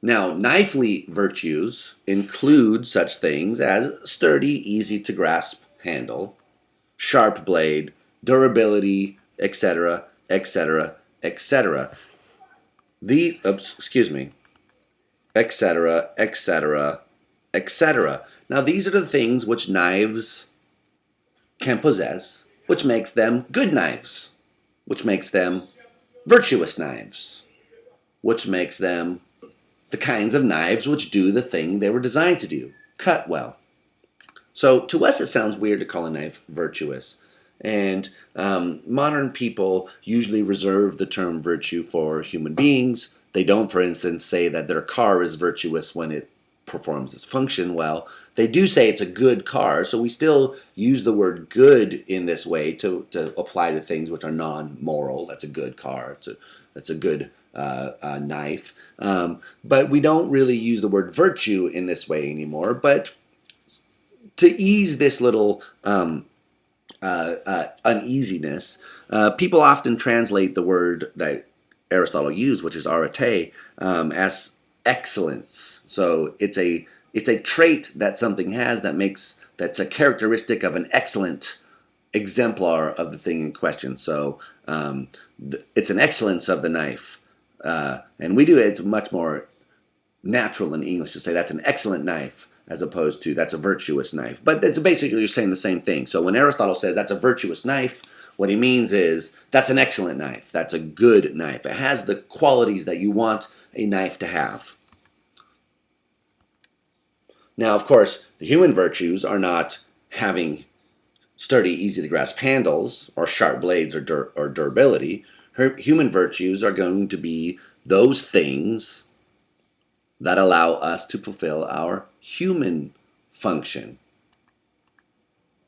Now, knifely virtues include such things as sturdy, easy to grasp handle, sharp blade, durability, etc., etc., etc. These, oops, excuse me, etc., etc., etc. Now, these are the things which knives can possess, which makes them good knives, which makes them virtuous knives, which makes them the kinds of knives which do the thing they were designed to do, cut well. So to us, it sounds weird to call a knife virtuous. And modern people usually reserve the term virtue for human beings. They don't, for instance, say that their car is virtuous when it performs its function well. They do say it's a good car, so we still use the word good in this way to apply to things which are non-moral. That's a good car. That's a good knife. But we don't really use the word virtue in this way anymore. But to ease this little uneasiness, people often translate the word that Aristotle used, which is arete, as excellence. So it's a trait that something has that's a characteristic of an excellent exemplar of the thing in question. So it's an excellence of the knife, and we do it. It's much more natural in English to say that's an excellent knife as opposed to that's a virtuous knife. But it's basically you're saying the same thing. So when Aristotle says that's a virtuous knife, what he means is that's an excellent knife. That's a good knife. It has the qualities that you want a knife to have. Now, of course, the human virtues are not having sturdy, easy to grasp handles or sharp blades or durability. Human virtues are going to be those things that allow us to fulfill our human function.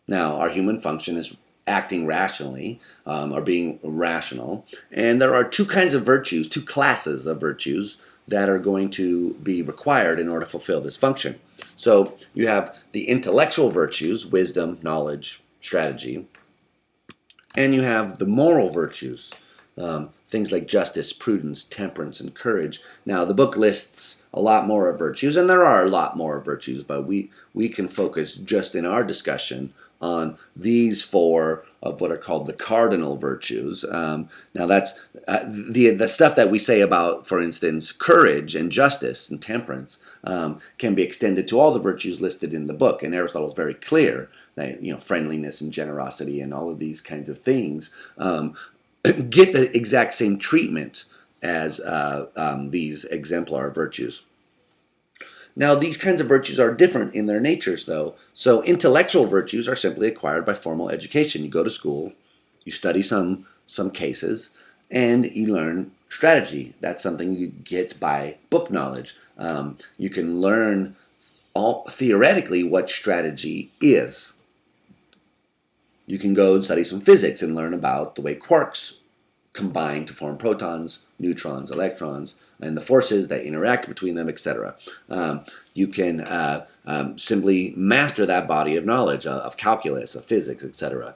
Now, our human function is acting rationally or being rational. And there are two kinds of virtues, two classes of virtues that are going to be required in order to fulfill this function. So you have the intellectual virtues, wisdom, knowledge, strategy, and you have the moral virtues, things like justice, prudence, temperance, and courage. Now, the book lists a lot more of virtues, and there are a lot more virtues, but we can focus just in our discussion on these four of what are called the cardinal virtues. Now, that's the stuff that we say about, for instance, courage and justice and temperance can be extended to all the virtues listed in the book, and Aristotle is very clear that friendliness and generosity and all of these kinds of things get the exact same treatment as these exemplar virtues. Now, these kinds of virtues are different in their natures, though. So intellectual virtues are simply acquired by formal education. You go to school, you study some cases, and you learn strategy. That's something you get by book knowledge. You can learn theoretically what strategy is. You can go and study some physics and learn about the way quarks combine to form protons, neutrons, electrons, and the forces that interact between them, etc. You can simply master that body of knowledge of calculus, of physics, etc.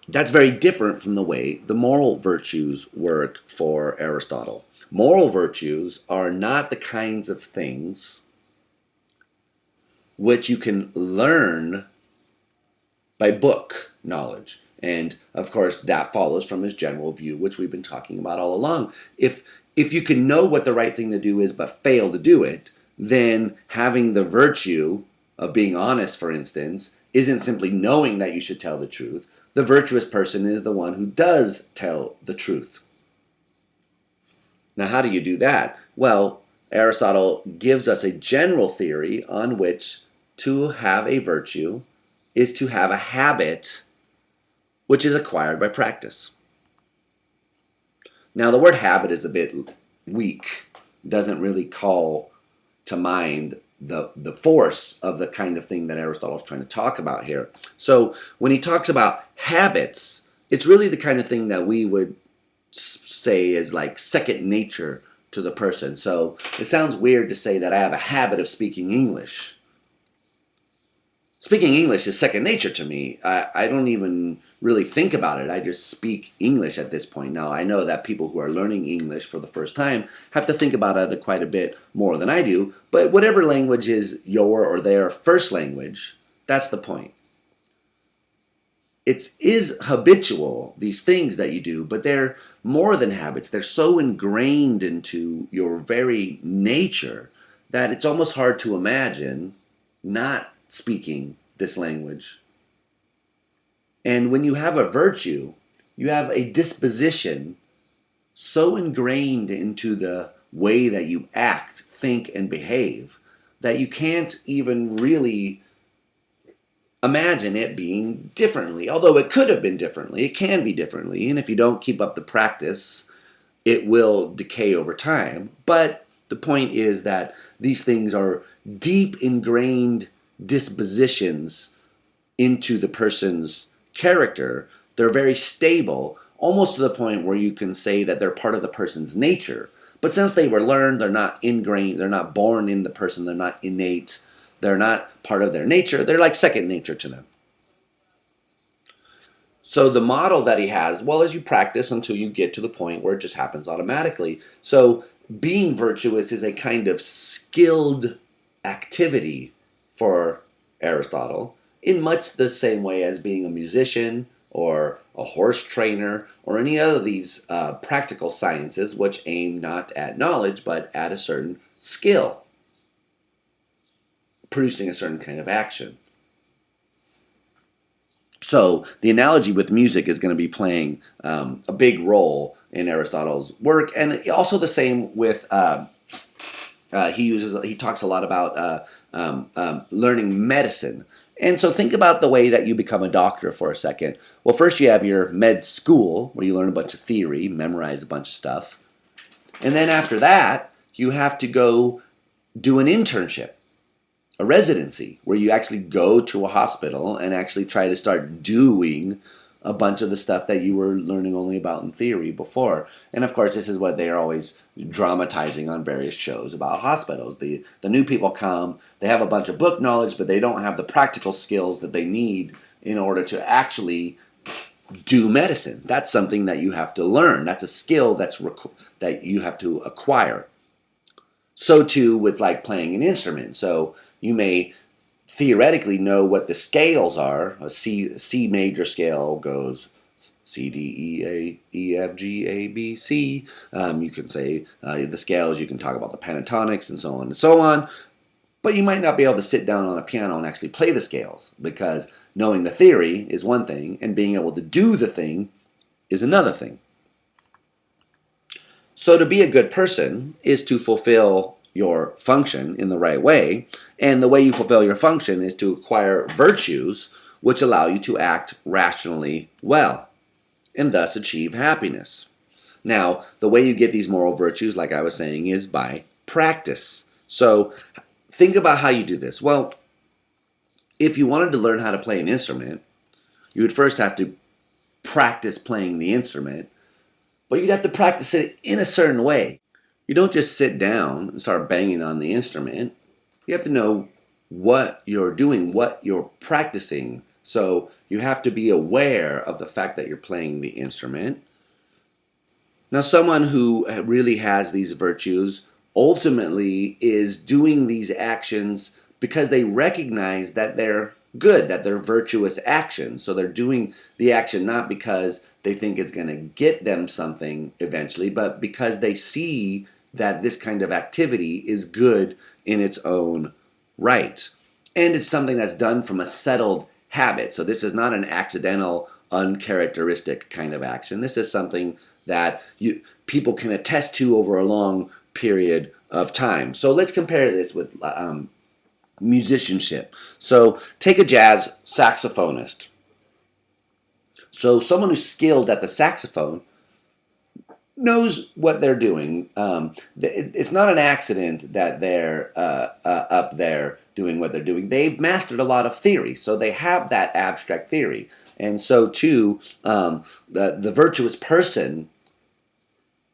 That's very different from the way the moral virtues work for Aristotle. Moral virtues are not the kinds of things which you can learn by book knowledge. And of course, that follows from his general view, which we've been talking about all along. If you can know what the right thing to do is but fail to do it, then having the virtue of being honest, for instance, isn't simply knowing that you should tell the truth. The virtuous person is the one who does tell the truth. Now, how do you do that? Well, Aristotle gives us a general theory on which to have a virtue is to have a habit which is acquired by practice. Now, the word habit is a bit weak, doesn't really call to mind the force of the kind of thing that Aristotle is trying to talk about here. So when he talks about habits, it's really the kind of thing that we would say is like second nature to the person. So it sounds weird to say that I have a habit of speaking English. Speaking English is second nature to me. I don't even really think about it. I just speak English at this point. Now, I know that people who are learning English for the first time have to think about it quite a bit more than I do, but whatever language is your or their first language, that's the point. It is habitual, these things that you do, but they're more than habits. They're so ingrained into your very nature that it's almost hard to imagine not speaking this language. And when you have a virtue, you have a disposition so ingrained into the way that you act, think, and behave that you can't even really imagine it being differently. Although it could have been differently, it can be differently. And if you don't keep up the practice, it will decay over time. But the point is that these things are deep ingrained dispositions into the person's character. They're very stable, almost to the point where you can say that they're part of the person's nature. But since they were learned, they're not ingrained, they're not born in the person, they're not innate, they're not part of their nature, they're like second nature to them. So the model that he has, well, as you practice until you get to the point where it just happens automatically. So being virtuous is a kind of skilled activity for Aristotle, in much the same way as being a musician or a horse trainer or any other of these practical sciences which aim not at knowledge but at a certain skill, producing a certain kind of action. So the analogy with music is going to be playing a big role in Aristotle's work, and also the same with he talks a lot about learning medicine. And so think about the way that you become a doctor for a second. Well, first you have your med school where you learn a bunch of theory, memorize a bunch of stuff, and then after that you have to go do an internship, a residency, where you actually go to a hospital and actually try to start doing a bunch of the stuff that you were learning only about in theory before. And of course, this is what they are always dramatizing on various shows about hospitals. The new people come, they have a bunch of book knowledge, but they don't have the practical skills that they need in order to actually do medicine. That's something that you have to learn. That's a skill that you have to acquire. So too with like playing an instrument. So you may theoretically know what the scales are. A C major scale goes C, D, E, A, E, F, G, A, B, C. You can say the scales, you can talk about the pentatonics and so on and so on. But you might not be able to sit down on a piano and actually play the scales, because knowing the theory is one thing and being able to do the thing is another thing. So to be a good person is to fulfill your function in the right way, and the way you fulfill your function is to acquire virtues which allow you to act rationally well, and thus achieve happiness. Now, the way you get these moral virtues, like I was saying, is by practice. So think about how you do this. Well, if you wanted to learn how to play an instrument, you would first have to practice playing the instrument, but you'd have to practice it in a certain way. You don't just sit down and start banging on the instrument. You have to know what you're doing, what you're practicing. So you have to be aware of the fact that you're playing the instrument. Now, someone who really has these virtues ultimately is doing these actions because they recognize that they're good, that they're virtuous actions. So they're doing the action not because they think it's going to get them something eventually, but because they see that this kind of activity is good in its own right. And it's something that's done from a settled habit. So this is not an accidental, uncharacteristic kind of action. This is something that people can attest to over a long period of time. So let's compare this with musicianship. So take a jazz saxophonist. So someone who's skilled at the saxophone knows what they're doing. It's not an accident that they're up there doing what they're doing. They've mastered a lot of theory, so they have that abstract theory. And so too, the virtuous person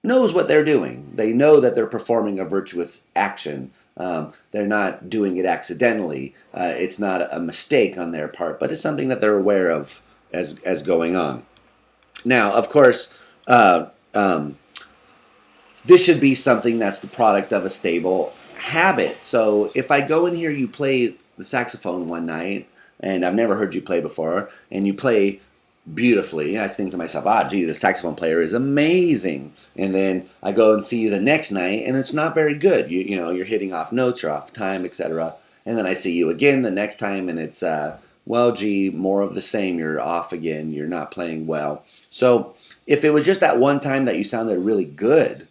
knows what they're doing. They know that they're performing a virtuous action. They're not doing it accidentally. It's not a mistake on their part, but it's something that they're aware of as going on. Now, of course, uh, um, this should be something that's the product of a stable habit. So if I go in here, you play the saxophone one night, and I've never heard you play before, and you play beautifully, I think to myself, gee, this saxophone player is amazing. And then I go and see you the next night, and it's not very good. You know, you're hitting off notes, you're off time, etc. And then I see you again the next time, and it's, well, gee, more of the same. You're off again. You're not playing well. So if it was just that one time that you sounded really good,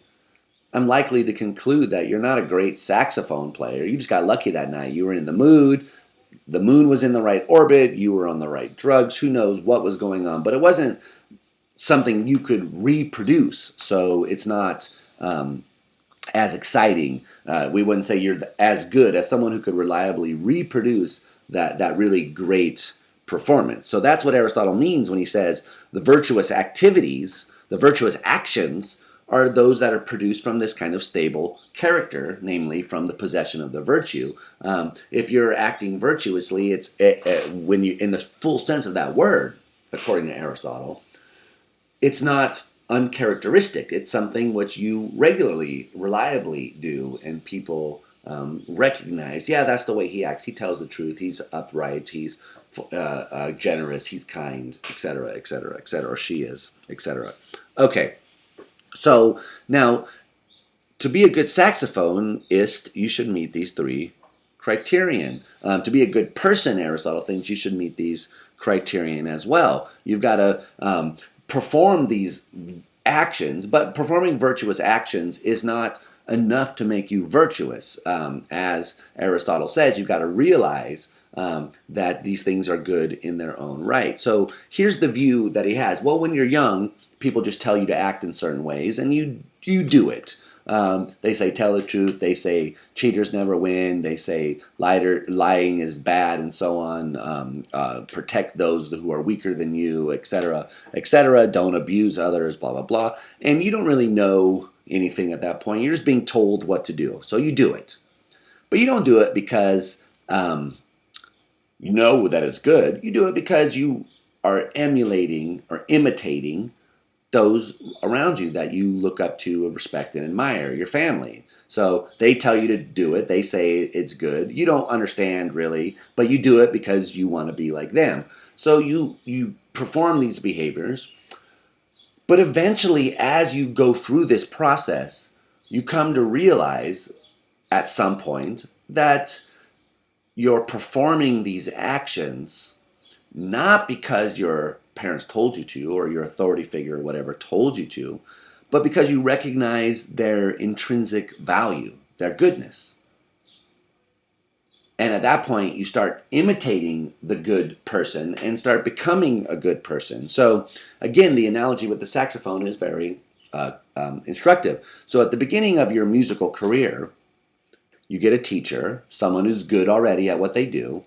I'm likely to conclude that you're not a great saxophone player. You just got lucky that night. You were in the mood. The moon was in the right orbit. You were on the right drugs. Who knows what was going on? But it wasn't something you could reproduce. So it's not as exciting. We wouldn't say you're as good as someone who could reliably reproduce that really great performance. So that's what Aristotle means when he says the virtuous activities, the virtuous actions, are those that are produced from this kind of stable character, namely from the possession of the virtue. If you're acting virtuously, it's when you, in the full sense of that word, according to Aristotle, it's not uncharacteristic. It's something which you regularly, reliably do, and people recognize. Yeah, that's the way he acts. He tells the truth. He's upright. He's generous. He's kind, etc., etc., etc. Or she is, etc. Okay. So now, to be a good saxophonist, you should meet these three criterion. To be a good person, Aristotle thinks you should meet these criterion as well. You've got to perform these actions, but performing virtuous actions is not enough to make you virtuous. As Aristotle says, you've got to realize that these things are good in their own right. So here's the view that he has. Well, when you're young, people just tell you to act in certain ways, and you do it. They say tell the truth. They say cheaters never win. They say lying is bad, and so on. Protect those who are weaker than you, etc., etc. Don't abuse others, blah, blah, blah. And you don't really know anything at that point. You're just being told what to do. So you do it. But you don't do it because you know that it's good. You do it because you are emulating or imitating those around you that you look up to, respect, and admire, your family. So they tell you to do it. They say it's good. You don't understand really, but you do it because you want to be like them. So you perform these behaviors, but eventually as you go through this process, you come to realize at some point that you're performing these actions not because your parents told you to, or your authority figure or whatever told you to, but because you recognize their intrinsic value, their goodness. And at that point, you start imitating the good person and start becoming a good person. So again, the analogy with the saxophone is very instructive. So at the beginning of your musical career, you get a teacher, someone who's good already at what they do.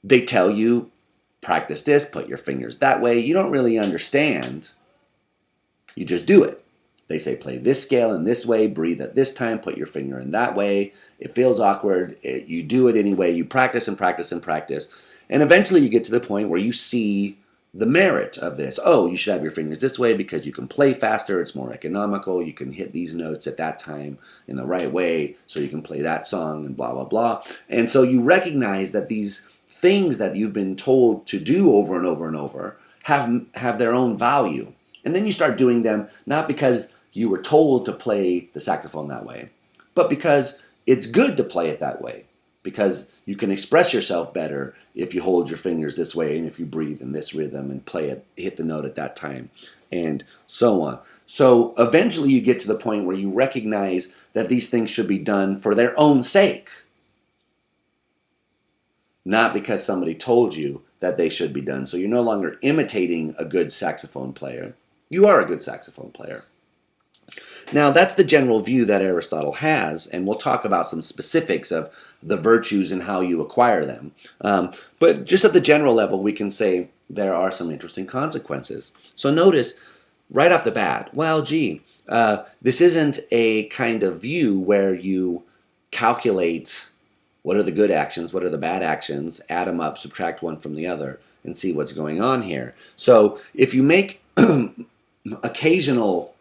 They tell you, practice this, put your fingers that way. You don't really understand. You just do it. They say play this scale in this way, breathe at this time, put your finger in that way. It feels awkward. You do it anyway. You practice and practice and practice. And eventually you get to the point where you see the merit of this. Oh, you should have your fingers this way because you can play faster. It's more economical. You can hit these notes at that time in the right way so you can play that song and blah, blah, blah. And so you recognize that these things that you've been told to do over and over and over have their own value. And then you start doing them not because you were told to play the saxophone that way, but because it's good to play it that way, because you can express yourself better if you hold your fingers this way and if you breathe in this rhythm and play it, hit the note at that time, and so on. So eventually you get to the point where you recognize that these things should be done for their own sake, not because somebody told you that they should be done. So you're no longer imitating a good saxophone player. You are a good saxophone player. Now, that's the general view that Aristotle has, and we'll talk about some specifics of the virtues and how you acquire them. But just at the general level, we can say there are some interesting consequences. So notice right off the bat, well, gee, this isn't a kind of view where you calculate What are the good actions? What are the bad actions? Add them up, subtract one from the other, and see what's going on here. So if you make occasional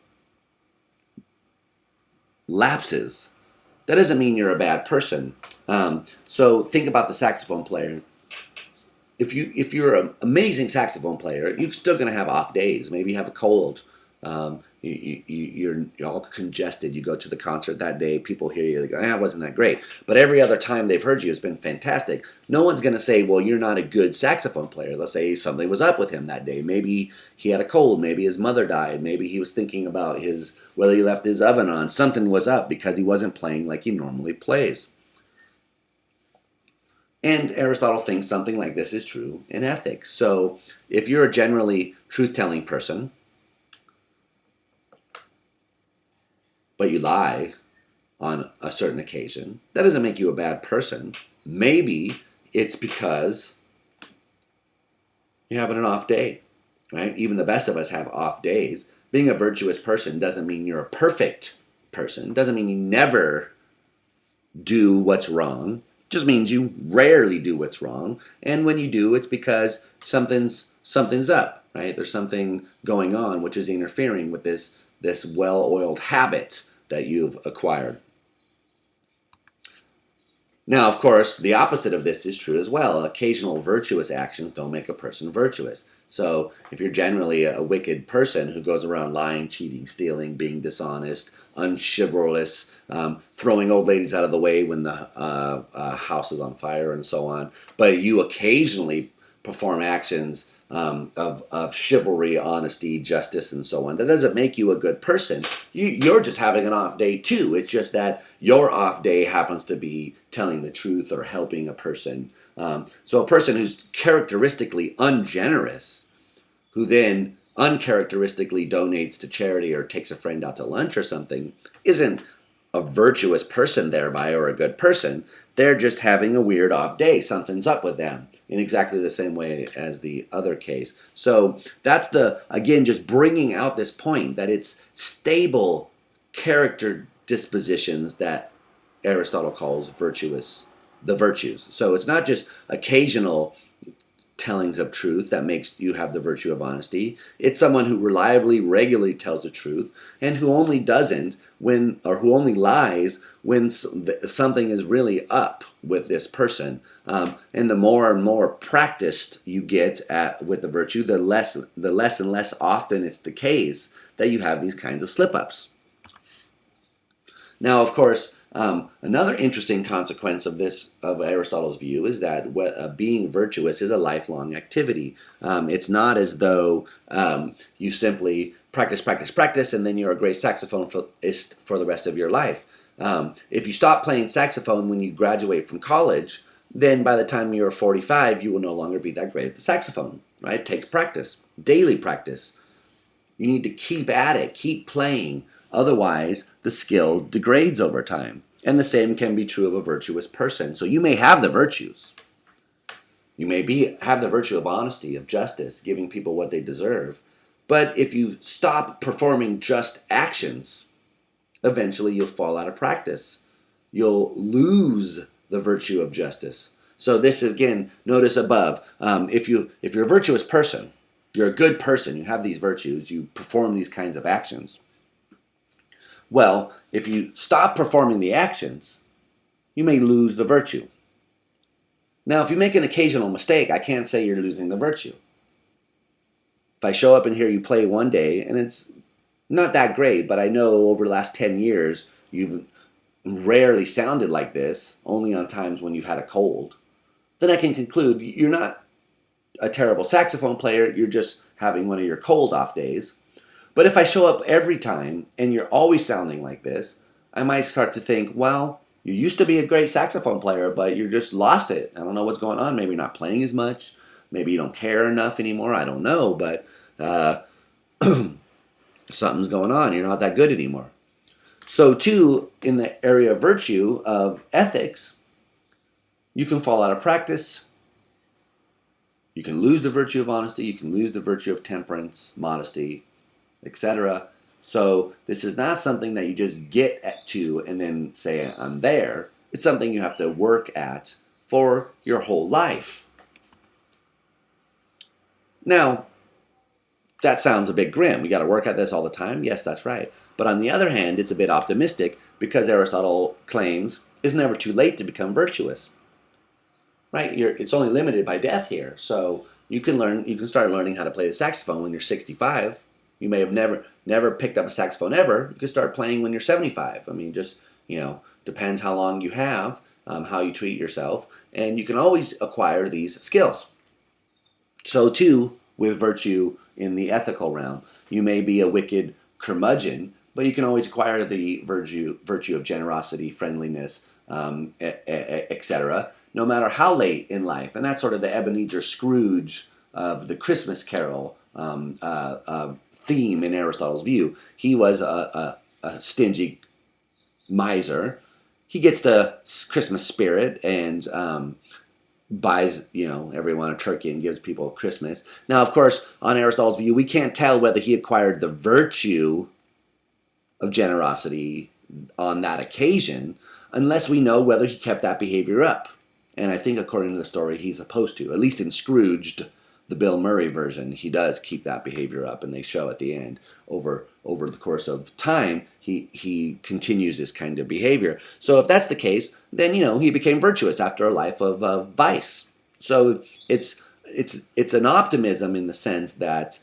lapses, that doesn't mean you're a bad person. So think about the saxophone player. If you're an amazing saxophone player, you're still going to have off days. Maybe you have a cold. You're all congested. You go to the concert that day. People hear you. They go, "Ah, wasn't that great?" But every other time they've heard you has been fantastic. No one's going to say, "Well, you're not a good saxophone player." They'll say something was up with him that day. Maybe he had a cold. Maybe his mother died. Maybe he was thinking about whether he left his oven on. Something was up because he wasn't playing like he normally plays. And Aristotle thinks something like this is true in ethics. So if you're a generally truth-telling person, but you lie on a certain occasion, that doesn't make you a bad person. Maybe it's because you're having an off day, right? Even the best of us have off days. Being a virtuous person doesn't mean you're a perfect person. Doesn't mean you never do what's wrong. Just means you rarely do what's wrong, and when you do, it's because something's up, right? There's something going on which is interfering with this well-oiled habit that you've acquired. Now, of course, the opposite of this is true as well. Occasional virtuous actions don't make a person virtuous. So if you're generally a wicked person who goes around lying, cheating, stealing, being dishonest, unchivalrous, throwing old ladies out of the way when the house is on fire and so on, but you occasionally perform actions of chivalry, honesty, justice, and so on, that doesn't make you a good person. You're just having an off day too. It's just that your off day happens to be telling the truth or helping a person. So a person who's characteristically ungenerous, who then uncharacteristically donates to charity or takes a friend out to lunch or something, isn't a virtuous person thereby or a good person. They're just having a weird off day. Something's up with them in exactly the same way as the other case. So that's again, just bringing out this point that it's stable character dispositions that Aristotle calls the virtues. So it's not just occasional tellings of truth that makes you have the virtue of honesty. It's someone who reliably, regularly tells the truth, and who only who only lies when something is really up with this person. And the more and more practiced you get with the virtue, the less and less often it's the case that you have these kinds of slip-ups. Now, of course, another interesting consequence of Aristotle's view is that being virtuous is a lifelong activity. It's not as though you simply practice, and then you're a great saxophonist for the rest of your life. If you stop playing saxophone when you graduate from college, then by the time you're 45, you will no longer be that great at the saxophone. Right? It takes practice, daily practice. You need to keep at it, keep playing. Otherwise, the skill degrades over time. And the same can be true of a virtuous person. So you may have the virtues. You may have the virtue of honesty, of justice, giving people what they deserve. But if you stop performing just actions, eventually you'll fall out of practice. You'll lose the virtue of justice. So this is, again, notice above, if you're a virtuous person, you're a good person, you have these virtues, you perform these kinds of actions. Well, if you stop performing the actions, you may lose the virtue. Now, if you make an occasional mistake, I can't say you're losing the virtue. If I show up and hear you play one day, and it's not that great, but I know over the last 10 years, you've rarely sounded like this, only on times when you've had a cold, then I can conclude you're not a terrible saxophone player, you're just having one of your cold off days. But if I show up every time and you're always sounding like this, I might start to think, well, you used to be a great saxophone player, but you just lost it. I don't know what's going on. Maybe you're not playing as much. Maybe you don't care enough anymore. I don't know, but something's going on. You're not that good anymore. So too, in the area of virtue, of ethics, you can fall out of practice. You can lose the virtue of honesty. You can lose the virtue of temperance, modesty, etc. So this is not something that you just get to and then say, I'm there. It's something you have to work at for your whole life. Now, that sounds a bit grim. We got to work at this all the time. Yes, that's right. But on the other hand, it's a bit optimistic because Aristotle claims it's never too late to become virtuous. Right? It's only limited by death here. So you can start learning how to play the saxophone when you're 65. You may have never picked up a saxophone ever. You can start playing when you're 75. I mean, just depends how long you have, how you treat yourself, and you can always acquire these skills. So too with virtue in the ethical realm. You may be a wicked curmudgeon, but you can always acquire the virtue of generosity, friendliness, etc., no matter how late in life. And that's sort of the Ebenezer Scrooge of the Christmas Carol theme in Aristotle's view. He was a stingy miser. He gets the Christmas spirit and buys everyone a turkey and gives people Christmas. Now, of course, on Aristotle's view, we can't tell whether he acquired the virtue of generosity on that occasion unless we know whether he kept that behavior up. And I think according to the story, he's supposed to. At least in Scrooged, the Bill Murray version, he does keep that behavior up, and they show at the end over the course of time he continues this kind of behavior. So if that's the case, then he became virtuous after a life of vice. So it's an optimism in the sense that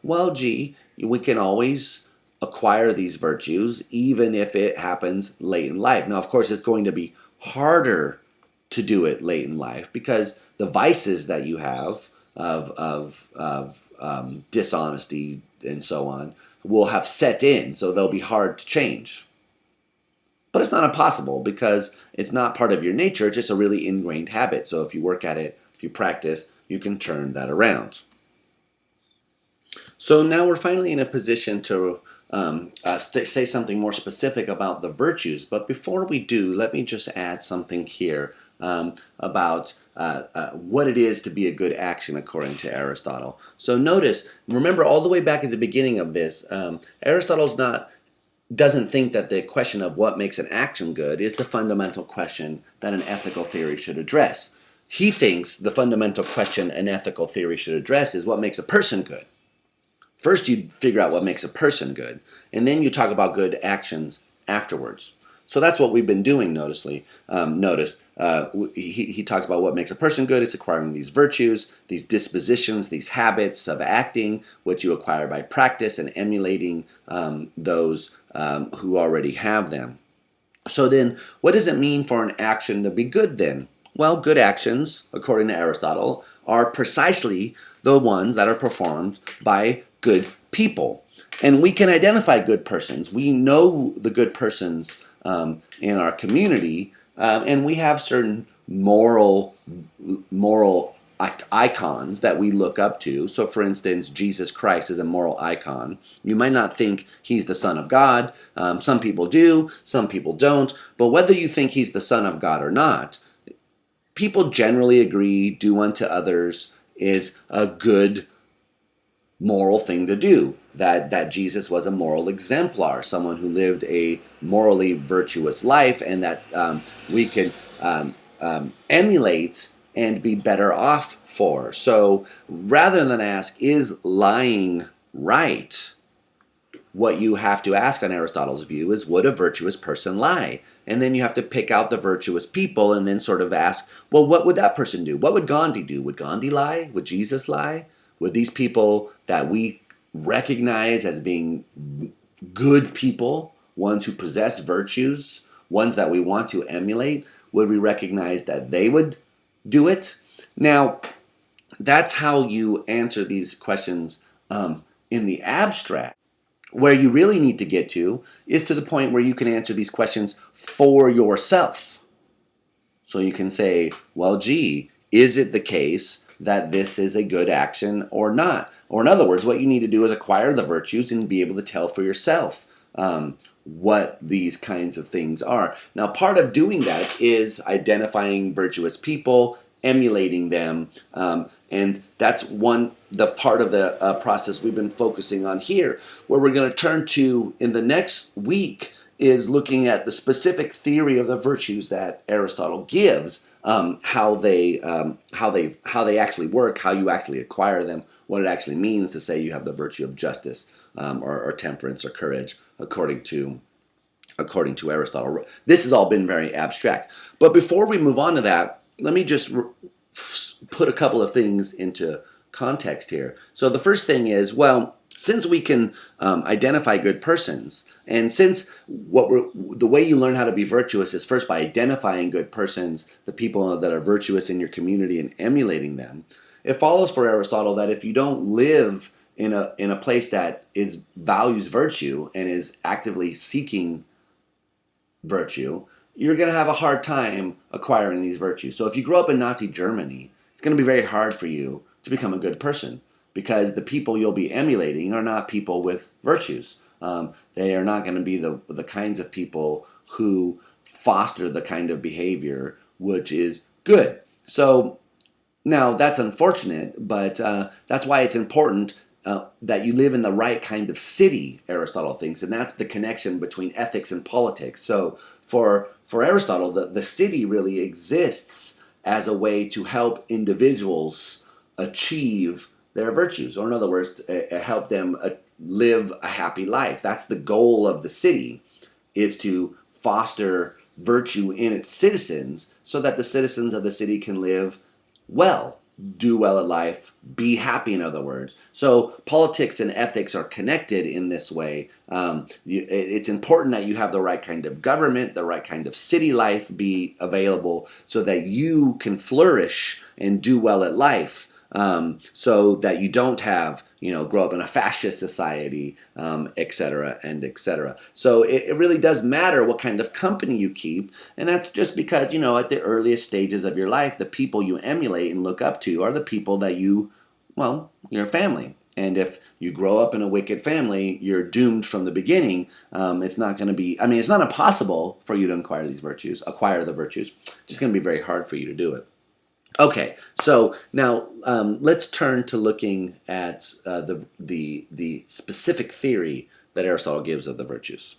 we can always acquire these virtues even if it happens late in life. Now, of course, it's going to be harder to do it late in life because the vices that you have of dishonesty and so on will have set in, so they'll be hard to change. But it's not impossible because it's not part of your nature, it's just a really ingrained habit. So if you work at it, if you practice, you can turn that around. So now we're finally in a position to say something more specific about the virtues. But before we do, let me just add something here about what it is to be a good action according to Aristotle. So remember all the way back at the beginning of this, Aristotle doesn't think that the question of what makes an action good is the fundamental question that an ethical theory should address. He thinks the fundamental question an ethical theory should address is what makes a person good. First, you figure out what makes a person good, and then you talk about good actions afterwards. So that's what we've been doing, he talks about what makes a person good is acquiring these virtues, these dispositions, these habits of acting, which you acquire by practice and emulating those who already have them. So then, what does it mean for an action to be good then? Well, good actions, according to Aristotle, are precisely the ones that are performed by good people. And we can identify good persons. We know the good persons in our community, and we have certain moral icons that we look up to. So, for instance, Jesus Christ is a moral icon. You might not think he's the Son of God. Some people do, some people don't. But whether you think he's the Son of God or not, people generally agree do unto others is a good moral thing to do. That Jesus was a moral exemplar, someone who lived a morally virtuous life, and that we can emulate and be better off for. So rather than ask, is lying right? What you have to ask on Aristotle's view is, would a virtuous person lie? And then you have to pick out the virtuous people and then sort of ask, well, what would that person do? What would Gandhi do? Would Gandhi lie? Would Jesus lie? Would these people that we recognize as being good people, ones who possess virtues, ones that we want to emulate, would we recognize that they would do it? Now, that's how you answer these questions in the abstract. Where you really need to get to is to the point where you can answer these questions for yourself. So you can say, well, gee, is it the case that this is a good action or not? Or in other words, what you need to do is acquire the virtues and be able to tell for yourself what these kinds of things are. Now, part of doing that is identifying virtuous people, emulating them, and that's the part of the process we've been focusing on here. Where we're going to turn to in the next week is looking at the specific theory of the virtues that Aristotle gives, how they actually work, how you actually acquire them, what it actually means to say you have the virtue of justice, or temperance or courage, according to Aristotle. This has all been very abstract. But before we move on to that, let me just put a couple of things into context here. So the first thing is, well, since we can identify good persons, and since the way you learn how to be virtuous is first by identifying good persons, the people that are virtuous in your community, and emulating them, it follows for Aristotle that if you don't live in a place that values virtue and is actively seeking virtue, you're going to have a hard time acquiring these virtues. So if you grow up in Nazi Germany, it's going to be very hard for you to become a good person, because the people you'll be emulating are not people with virtues. They are not going to be the kinds of people who foster the kind of behavior which is good. So now that's unfortunate, but that's why it's important that you live in the right kind of city, Aristotle thinks, and that's the connection between ethics and politics. So for Aristotle, the city really exists as a way to help individuals achieve their virtues, or in other words, help them live a happy life. That's the goal of the city, is to foster virtue in its citizens so that the citizens of the city can live well, do well at life, be happy, in other words. So politics and ethics are connected in this way. It's important that you have the right kind of government, the right kind of city life be available so that you can flourish and do well at life. So that you don't have, grow up in a fascist society, et cetera, and et cetera. So it really does matter what kind of company you keep, and that's just because, at the earliest stages of your life, the people you emulate and look up to are the people that your family. And if you grow up in a wicked family, you're doomed from the beginning. It's not going to be, it's not impossible for you to acquire the virtues. It's just going to be very hard for you to do it. Okay, so now let's turn to looking at the specific theory that Aristotle gives of the virtues.